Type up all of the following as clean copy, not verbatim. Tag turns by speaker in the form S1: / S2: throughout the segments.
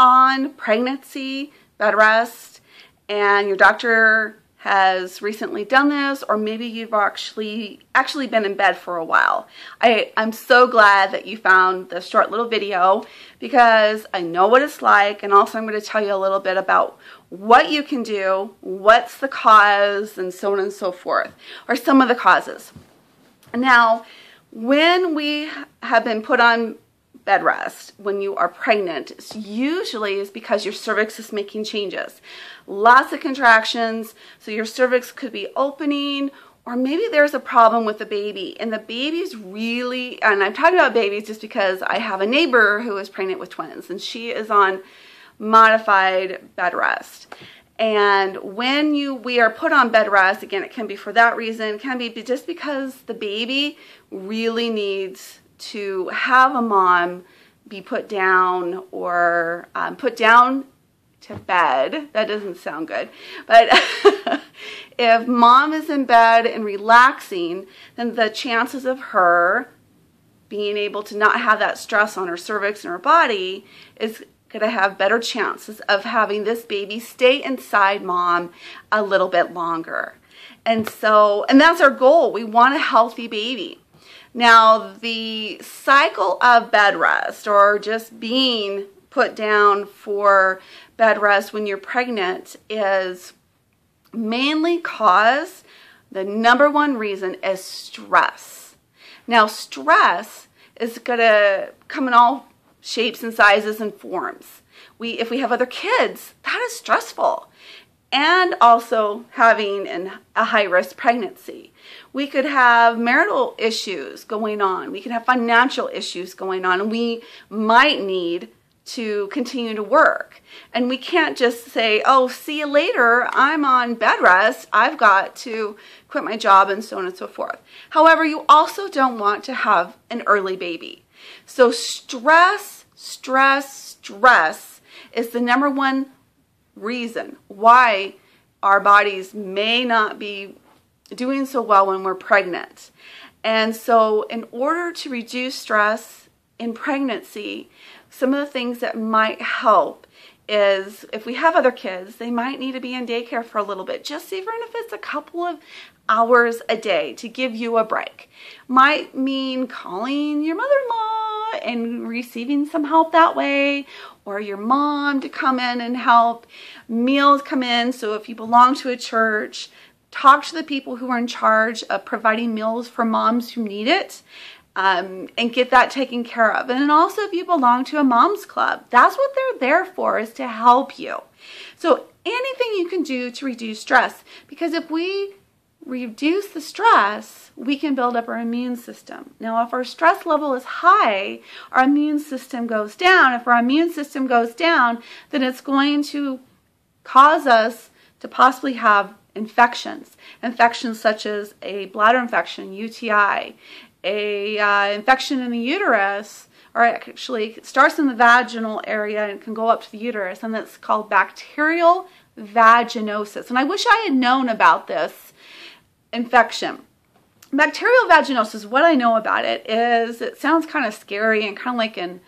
S1: on pregnancy bed rest and your doctor has recently done this, or maybe you've actually been in bed for a while, I'm so glad that you found this short little video, because I know what it's like, and also I'm going to tell you a little bit about what you can do, what's the cause, and so on and so forth, or some of the causes. Now, when we have been put on bed rest when you are pregnant, it's usually because your cervix is making changes. Lots of contractions, so your cervix could be opening, or maybe there's a problem with the baby, and the baby's really, and I'm talking about babies just because I have a neighbor who is pregnant with twins, and she is on modified bed rest. And when we are put on bed rest, again, it can be for that reason, it can be just because the baby really needs to have a mom be put down, or put down to bed. That doesn't sound good. But if mom is in bed and relaxing, then the chances of her being able to not have that stress on her cervix and her body is going to have better chances of having this baby stay inside mom a little bit longer. And that's our goal. We want a healthy baby. Now, the cycle of bed rest, or just being put down for bed rest when you're pregnant, is mainly caused, the number one reason is stress. Now, stress is going to come in all shapes and sizes and forms. If we have other kids, that is stressful. And also having a high-risk pregnancy. We could have marital issues going on. We could have financial issues going on. And we might need to continue to work. And we can't just say, oh, see you later. I'm on bed rest. I've got to quit my job, and so on and so forth. However, you also don't want to have an early baby. So stress is the number one reason why our bodies may not be doing so well when we're pregnant. And so in order to reduce stress in pregnancy, some of the things that might help is, if we have other kids, they might need to be in daycare for a little bit, just even if it's a couple of hours a day to give you a break. Might mean calling your mother-in-law and receiving some help that way, or your mom to come in and help. Meals come in, so if you belong to a church, talk to the people who are in charge of providing meals for moms who need it, and get that taken care of. And then also, if you belong to a mom's club, that's what they're there for, is to help you. So anything you can do to reduce stress, because if we reduce the stress, we can build up our immune system. Now, if our stress level is high, our immune system goes down. If our immune system goes down, then it's going to cause us to possibly have infections such as a bladder infection, UTI, a infection in the uterus, or actually it starts in the vaginal area and can go up to the uterus, and that's called bacterial vaginosis. And I wish I had known about this infection. Bacterial vaginosis, what I know about it is, it sounds kind of scary and kind of like an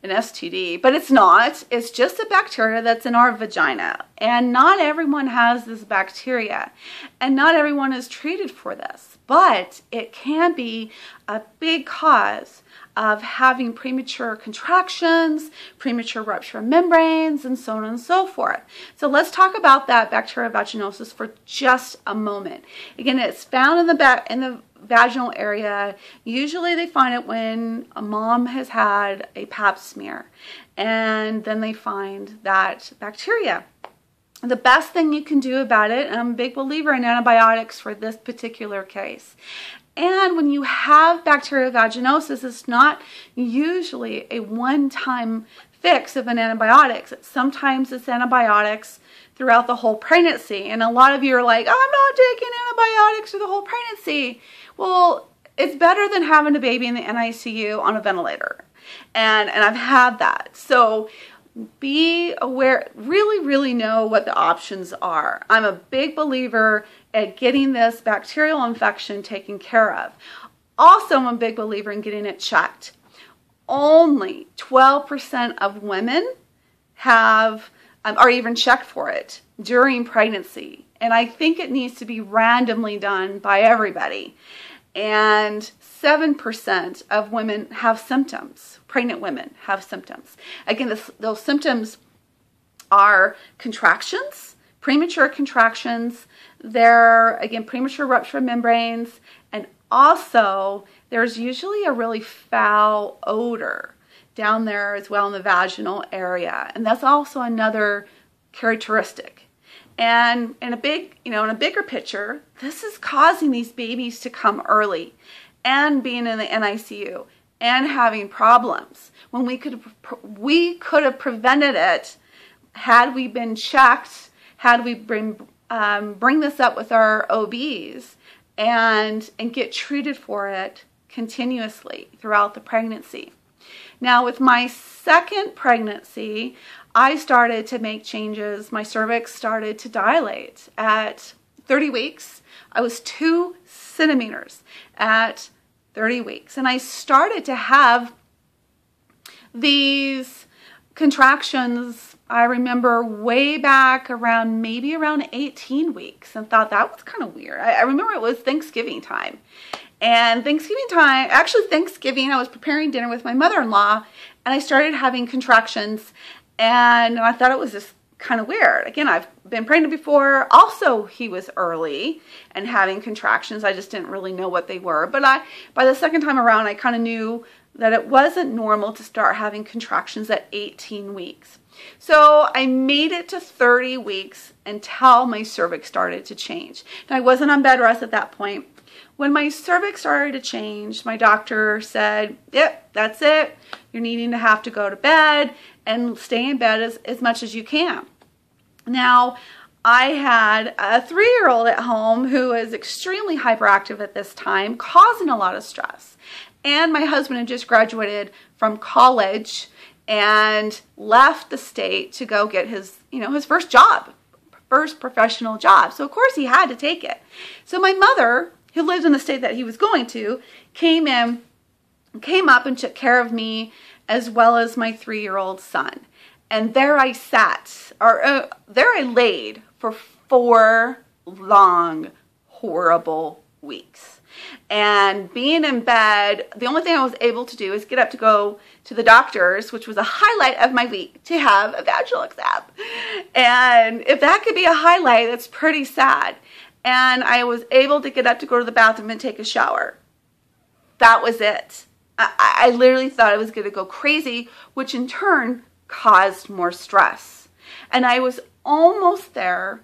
S1: STD, but it's not. It's just a bacteria that's in our vagina. And not everyone has this bacteria. And not everyone is treated for this. But it can be a big cause of having premature contractions, premature rupture of membranes, and so on and so forth. So let's talk about that bacterial vaginosis for just a moment. Again, it's found in the vaginal area. Usually they find it when a mom has had a pap smear, and then they find that bacteria. The best thing you can do about it, and I'm a big believer in antibiotics for this particular case. And when you have bacterial vaginosis, it's not usually a one-time fix of an antibiotics. Sometimes it's antibiotics throughout the whole pregnancy. And a lot of you are like, I'm not taking antibiotics for the whole pregnancy. Well, it's better than having a baby in the NICU on a ventilator. And I've had that. So be aware, really know what the options are. I'm a big believer at getting this bacterial infection taken care of. Also, I'm a big believer in getting it checked. Only 12% of women have or even check for it during pregnancy. And I think it needs to be randomly done by everybody. And 7% of women have symptoms. Pregnant women have symptoms. Again, those symptoms are contractions, premature contractions. They're, again, premature rupture of membranes. And also, there's usually a really foul odor down there as well in the vaginal area. And that's also another characteristic. And in a bigger picture, this is causing these babies to come early and being in the NICU and having problems when we could have prevented it had we been checked, had we bring this up with our OBs and get treated for it continuously throughout the pregnancy. Now, with my second pregnancy, I started to make changes. My cervix started to dilate. At 30 weeks, I was 2 centimeters at 30 weeks. And I started to have these contractions, I remember way back maybe around 18 weeks, and thought that was kind of weird. I remember it was Thanksgiving time. And Thanksgiving, I was preparing dinner with my mother-in-law, and I started having contractions. And I thought it was just kind of weird. Again, I've been pregnant before. Also, he was early and having contractions. I just didn't really know what they were. But by the second time around, I kind of knew that it wasn't normal to start having contractions at 18 weeks. So I made it to 30 weeks until my cervix started to change. Now, I wasn't on bed rest at that point. When my cervix started to change, my doctor said, yep, that's it. You're needing to have to go to bed and stay in bed as much as you can. Now, I had a 3-year-old at home who was extremely hyperactive at this time, causing a lot of stress. And my husband had just graduated from college and left the state to go get his first job, first professional job. So of course he had to take it. So my mother, who lived in the state that he was going to, came up and took care of me as well as my 3-year-old son. And there I sat, there I laid for 4 long, horrible weeks. And being in bed, the only thing I was able to do is get up to go to the doctor's, which was a highlight of my week, to have a vaginal exam. And if that could be a highlight, that's pretty sad. And I was able to get up to go to the bathroom and take a shower. That was it. I literally thought I was going to go crazy, which in turn caused more stress. And I was almost there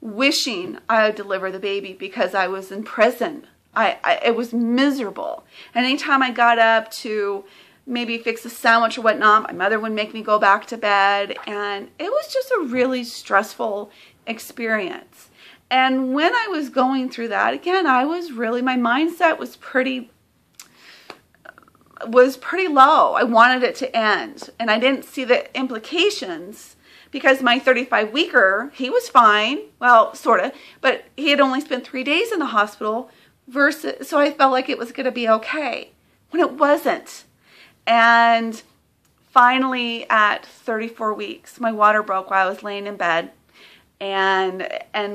S1: wishing I would deliver the baby because I was in prison. It was miserable. And anytime I got up to maybe fix a sandwich or whatnot, my mother would make me go back to bed. And it was just a really stressful experience. And when I was going through that, again, my mindset was pretty low. I wanted it to end. And I didn't see the implications because my 35-weeker, he was fine. Well, sort of. But he had only spent 3 days in the hospital so I felt like it was going to be okay when it wasn't. And finally at 34 weeks, my water broke while I was laying in bed. And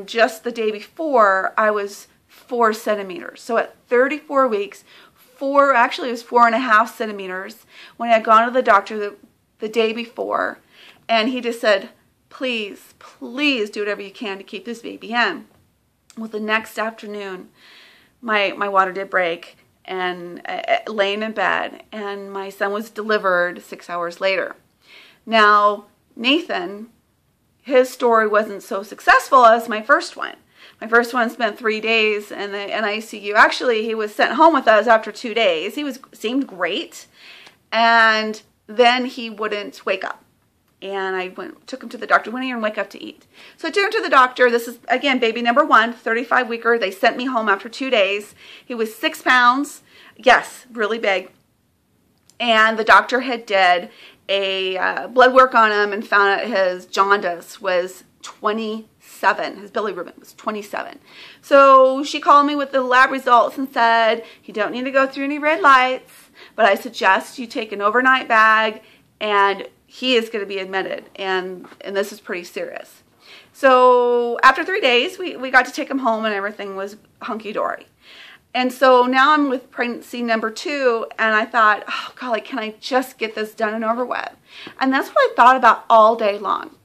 S1: just the day before, I was 4 centimeters. So at 34 weeks, it was 4.5 centimeters when I had gone to the doctor the day before. And he just said, please, please do whatever you can to keep this baby in. Well, the next afternoon, my water did break and laying in bed, and my son was delivered 6 hours later. Now, Nathan, his story wasn't so successful as my first one. My first one spent 3 days in the NICU. Actually, he was sent home with us after 2 days. He seemed great, and then he wouldn't wake up. And I took him to the doctor. When are you going to wake up to eat? So I took him to the doctor. This is, again, baby number 1, 35-weeker. They sent me home after 2 days. He was 6 pounds. Yes, really big. And the doctor had did a blood work on him and found out his jaundice was 27. His bilirubin was 27. So she called me with the lab results and said, you don't need to go through any red lights, but I suggest you take an overnight bag and he is going to be admitted, and this is pretty serious. So after 3 days, we got to take him home, and everything was hunky-dory. And so now I'm with pregnancy number 2, and I thought, oh golly, can I just get this done and over with? And that's what I thought about all day long.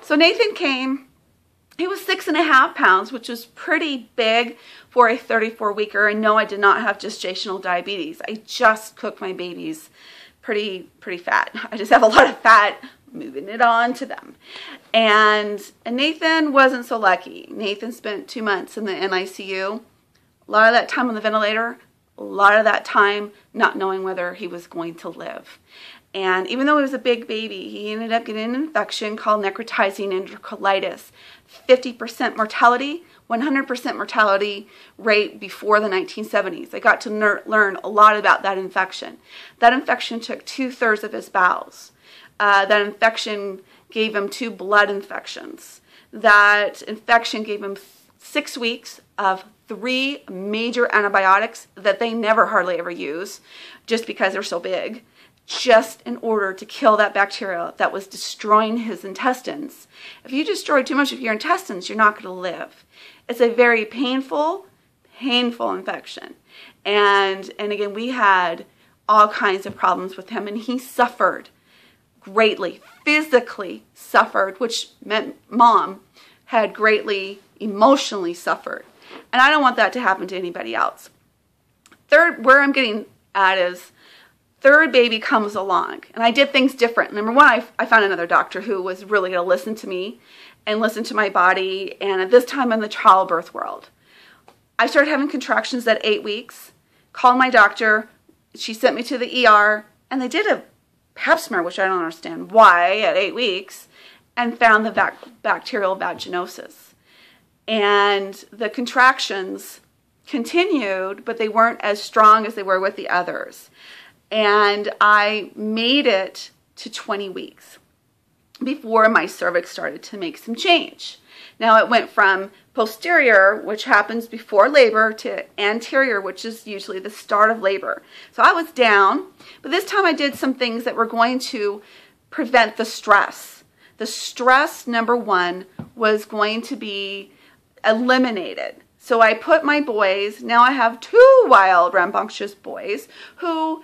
S1: So Nathan came. He was 6.5 pounds, which was pretty big for a 34-weeker. And no, I did not have gestational diabetes. I just cook my babies pretty fat. I just have a lot of fat, moving it on to them. And Nathan wasn't so lucky. Nathan spent 2 months in the NICU. A lot of that time on the ventilator, a lot of that time not knowing whether he was going to live. And even though he was a big baby, he ended up getting an infection called necrotizing enterocolitis. 50% mortality, 100% mortality rate before the 1970s. I got to learn a lot about that infection. That infection took 2/3 of his bowels. That infection gave him 2 blood infections. That infection gave him 6 weeks of 3 major antibiotics that they never hardly ever use just because they're so big, just in order to kill that bacteria that was destroying his intestines. If you destroy too much of your intestines, you're not going to live. It's a very painful infection. And again, we had all kinds of problems with him, and he suffered greatly, physically suffered, which meant Mom had greatly emotionally suffered. And I don't want that to happen to anybody else. Where I'm getting at is, 3rd baby comes along, and I did things different. Number 1, I found another doctor who was really going to listen to me and listen to my body, and at this time in the childbirth world. I started having contractions at 8 weeks, called my doctor, she sent me to the ER, and they did a pap smear, which I don't understand why, at 8 weeks, and found the bacterial vaginosis. And the contractions continued, but they weren't as strong as they were with the others. And I made it to 20 weeks before my cervix started to make some change. Now it went from posterior, which happens before labor, to anterior, which is usually the start of labor. So I was down, but this time I did some things that were going to prevent the stress. The stress, number 1, was going to be eliminated. So I put my boys, now I have 2 wild, rambunctious boys who,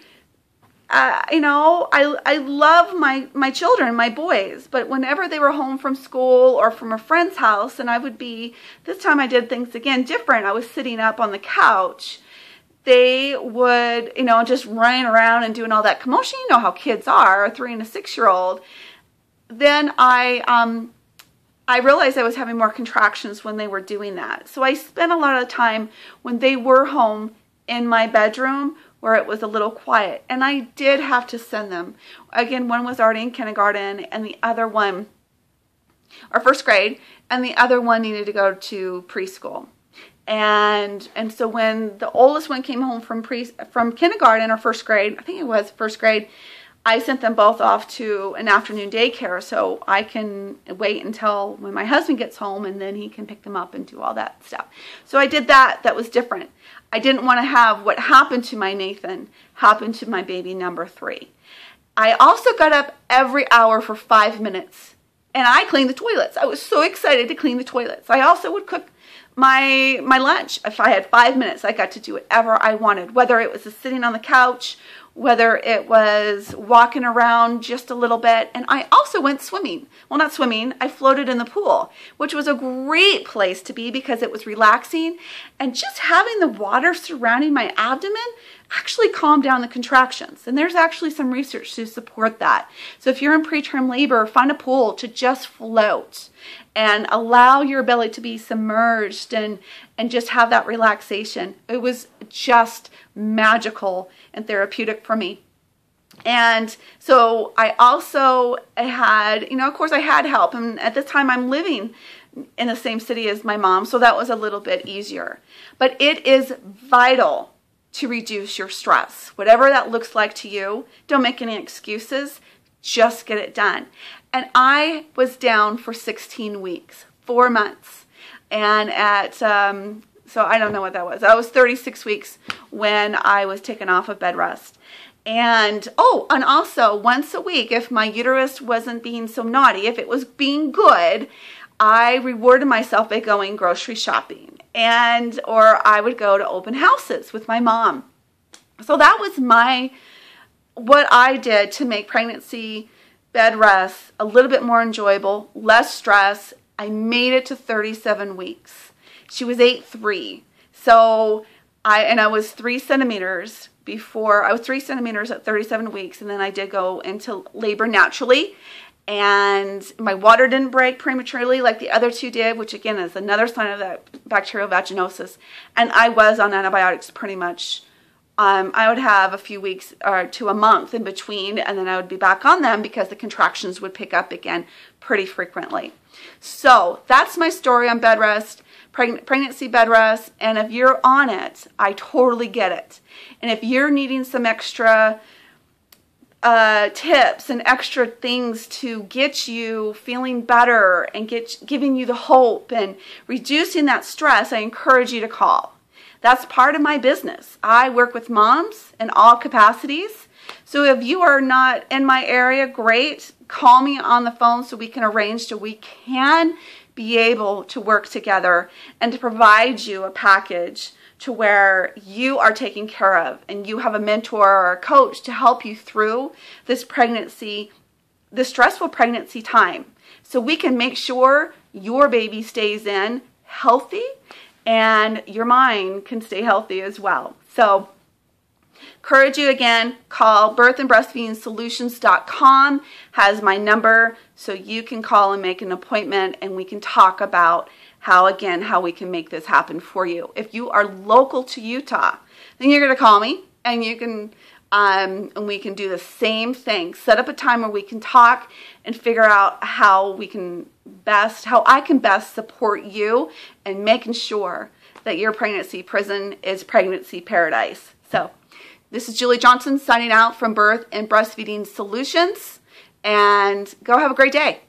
S1: I love my children, my boys, but whenever they were home from school or from a friend's house, and I would be, this time I did things again different. I was sitting up on the couch. They would, just running around and doing all that commotion. You know how kids are, a 3 and a 6-year-old. Then I realized I was having more contractions when they were doing that. So I spent a lot of time when they were home in my bedroom where it was a little quiet. And I did have to send them. Again, one was already in kindergarten, and the other one, or 1st grade, and the other one needed to go to preschool. And so when the oldest one came home from kindergarten or 1st grade, I think it was 1st grade, I sent them both off to an afternoon daycare so I can wait until when my husband gets home, and then he can pick them up and do all that stuff. So I did that. That was different. I didn't want to have what happened to my Nathan happen to my baby number 3. I also got up every hour for 5 minutes, and I cleaned the toilets. I was so excited to clean the toilets. I also would cook my lunch. If I had 5 minutes, I got to do whatever I wanted, whether it was sitting on the couch, whether it was walking around just a little bit. And I also went swimming. Well, not swimming, I floated in the pool, which was a great place to be because it was relaxing. And just having the water surrounding my abdomen actually calmed down the contractions. And there's actually some research to support that. So if you're in preterm labor, find a pool to just float and allow your belly to be submerged and just have that relaxation. It was just magical and therapeutic for me. And so I also had, of course I had help. And at this time I'm living in the same city as my mom, so that was a little bit easier. But it is vital to reduce your stress. Whatever that looks like to you, don't make any excuses. Just get it done. And I was down for 16 weeks, 4 months. And so I don't know what that was. I was 36 weeks when I was taken off of bed rest. And oh, and also once a week, if my uterus wasn't being so naughty, if it was being good, I rewarded myself by going grocery shopping, or I would go to open houses with my mom. So that was what I did to make pregnancy bed rest a little bit more enjoyable, less stress. I made it to 37 weeks. She was 8'3". So I was 3 centimeters before. I was 3 centimeters at 37 weeks, and then I did go into labor naturally. And my water didn't break prematurely like the other two did, which again is another sign of that bacterial vaginosis. And I was on antibiotics pretty much. I would have a few weeks or to a month in between, and then I would be back on them because the contractions would pick up again pretty frequently. So that's my story on bed rest, pregnancy bed rest. And if you're on it, I totally get it. And if you're needing some extra tips and extra things to get you feeling better and giving you the hope and reducing that stress, I encourage you to call. That's part of my business. I work with moms in all capacities. So if you are not in my area, great. Call me on the phone so we can arrange so we can be able to work together and to provide you a package to where you are taken care of and you have a mentor or a coach to help you through this pregnancy, the stressful pregnancy time. So we can make sure your baby stays in healthy and your mind can stay healthy as well. So encourage you again, call birthandbreastfeedingsolutions.com has my number, so you can call and make an appointment and we can talk about how we can make this happen for you. If you are local to Utah, then you're going to call me and you can and we can do the same thing. Set up a time where we can talk and figure out how I can best support you in making sure that your pregnancy prison is pregnancy paradise. So this is Julie Johnson signing out from Birth and Breastfeeding Solutions, and go have a great day.